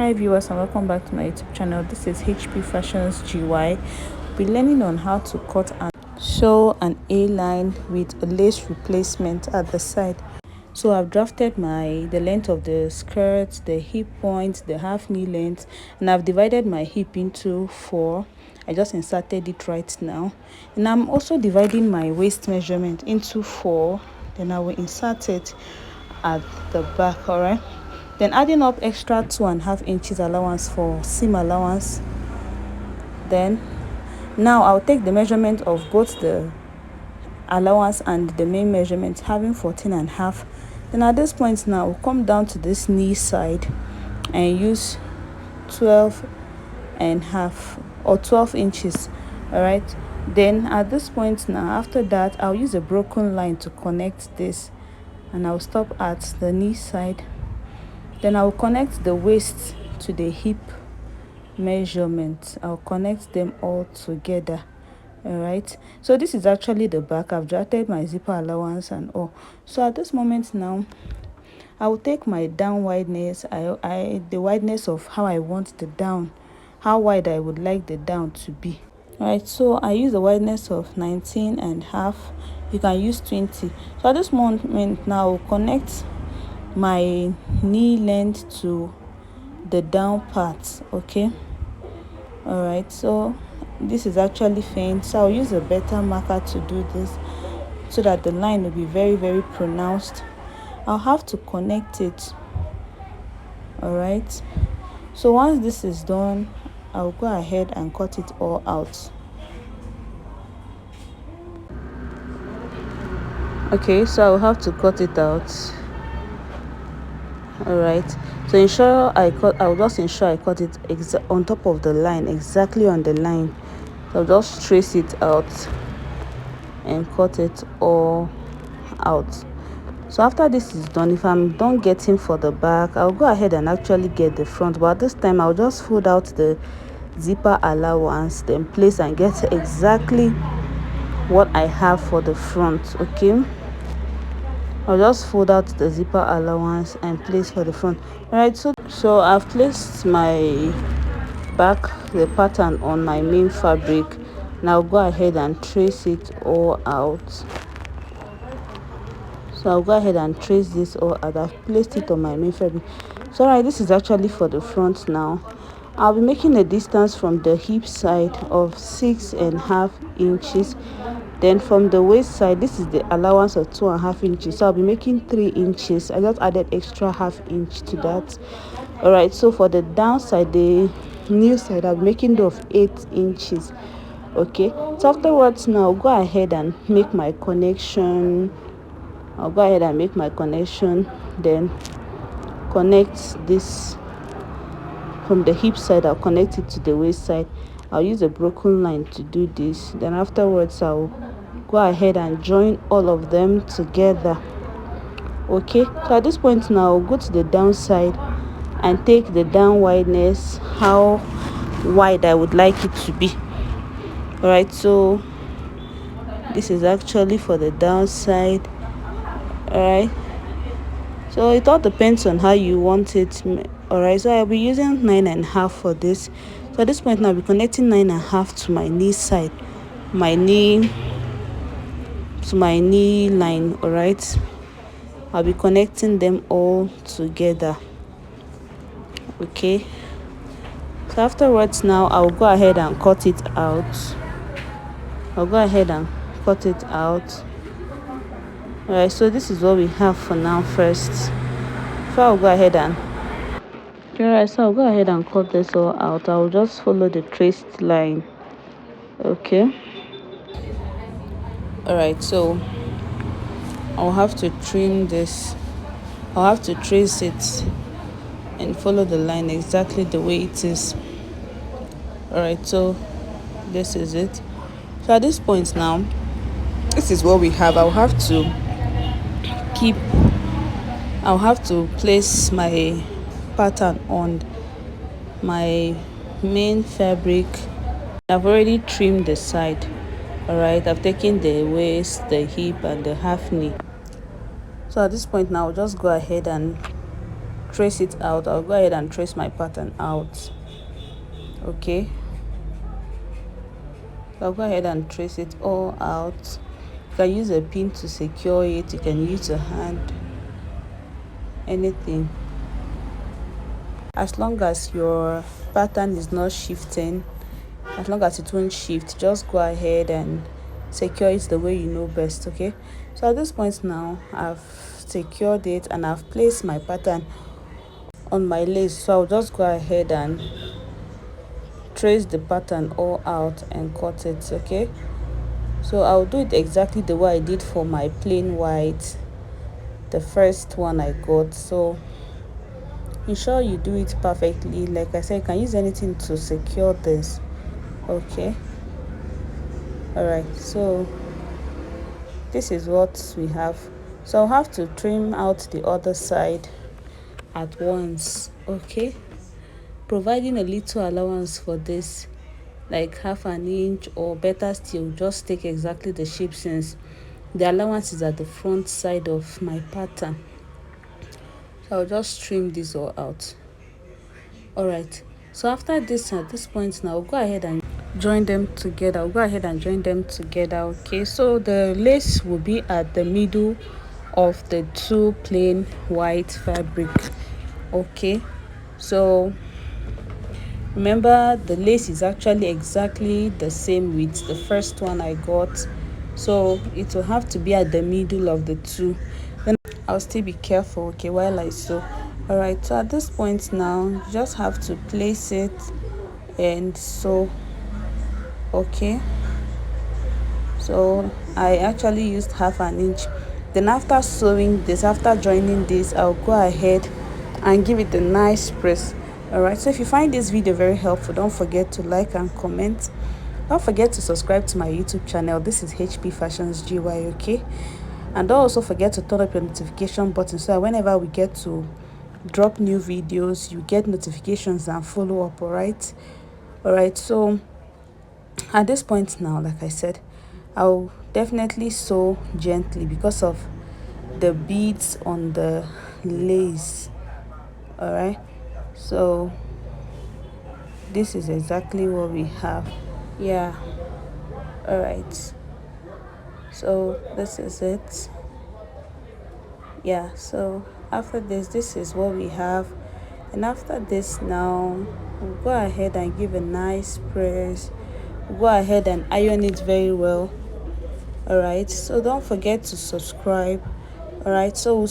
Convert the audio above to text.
Hi viewers, and welcome back to my YouTube channel. This is HP Fashions GY. We'll be learning on how to cut and sew an A-line with a lace replacement at the side. So I've drafted the length of the skirt, the hip point, the half knee length, and I've divided my hip into 4. I just inserted it right now, and I'm also dividing my waist measurement into 4. Then I will insert it at the back. All right, then adding up extra 2.5 inches allowance for seam allowance. Then now I'll take the measurement of both the allowance and the main measurement, having 14.5. Then at this point now we'll come down to this knee side and use 12.5 or 12 inches. All right, then at this point now, after that, I'll use a broken line to connect this, and I'll stop at the knee side. Then I'll connect the waist to the hip measurement. I'll connect them all together. All right, so this is actually the back. I've drafted my zipper allowance and all. So at this moment now, I will take my down wideness, the wideness of how I want the down, how wide I would like the down to be. All right, so I use the wideness of 19.5. You can use 20. So at this moment now, I'll connect my knee length to the down part. Okay, all right, so this is actually faint, so I'll use a better marker to do this so that the line will be very pronounced. I'll have to connect it. All right, so once this is done, I'll go ahead and cut it all out. Okay, so I'll have to cut it out. All right, so I'll just ensure I cut it on top of the line, exactly on the line. So I'll just trace it out and cut it all out. So after this is done, if I'm done getting for the back, I'll go ahead and actually get the front, but this time I'll just fold out the zipper allowance, then place and get exactly what I have for the front. Okay, I'll just fold out the zipper allowance and place for the front. All right, so I've placed my the pattern on my main fabric. Now go ahead and trace it all out. So I'll go ahead and trace this all out. I've placed it on my main fabric. So right, this is actually for the front. Now I'll be making a distance from the hip side of 6.5 inches. Then from the waist side, this is the allowance of 2.5 inches, so I'll be making 3 inches. I just added extra half inch to that. All right, so for the downside, the new side, I'll be making the of 8 inches. Okay, so afterwards now I'll go ahead and make my connection. Then connect this from the hip side. I'll connect it to the waist side. I'll use a broken line to do this. Then afterwards I'll go ahead and join all of them together. Okay, so at this point now I'll go to the downside and take the down wideness, how wide I would like it to be. All right, so this is actually for the downside. All right, so it all depends on how you want it. All right, so I'll be using 9.5 for this. So at this point now I'll be connecting 9.5 to my knee side, my knee line. All right, I'll be connecting them all together. Okay, so afterwards now I'll go ahead and cut it out. All right, so this is what we have for now. First, so I'll go ahead and cut this all out. I'll just follow the traced line. Okay, all right, so I'll have to trim this. I'll have to trace it and follow the line exactly the way it is. All right, so this is it. So at this point now, this is what we have. I'll have to place my pattern on my main fabric. I've already trimmed the side. All right, I've taken the waist, the hip, and the half knee. So at this point now, I'll just go ahead and trace it out. I'll go ahead and trace my pattern out. Okay, I'll go ahead and trace it all out. You can use a pin to secure it, you can use a hand, anything, as long as your pattern is not shifting, as long as it won't shift, just go ahead and secure it the way you know best. Okay, so at this point now I've secured it and I've placed my pattern on my lace, so I'll just go ahead and trace the pattern all out and cut it. Okay, so I'll do it exactly the way I did for my plain white, the first one I got. So ensure you do it perfectly. Like I said, you can use anything to secure this. Okay, all right, so this is what we have. So I'll have to trim out the other side at once. Okay, providing a little allowance for this, like half an inch, or better still, just take exactly the shape, since the allowance is at the front side of my pattern. So I'll just trim this all out. All right, so after this, at this point now, I'll go ahead and join them together. Okay, so the lace will be at the middle of the two plain white fabric. Okay, so remember, the lace is actually exactly the same with the first one I got, so it will have to be at the middle of the two. Then I'll still be careful, okay, while I sew. All right, so at this point now, you just have to place it and sew. Okay, so I actually used half an inch. Then after sewing this, after joining this, I'll go ahead and give it a nice press. All right, so if you find this video very helpful, don't forget to like and comment. Don't forget to subscribe to my YouTube channel. This is HP Fashions GY. Okay, and don't also forget to turn up your notification button, so that whenever we get to drop new videos, you get notifications and follow up. All right, so at this point now, like I said, I'll definitely sew gently because of the beads on the lace. All right, so this is exactly what we have. Yeah, all right, so this is it. Yeah, so after this is what we have. And after this now, we'll go ahead and give a nice press. Go ahead and iron it very well. All right, so don't forget to subscribe. All right, so we'll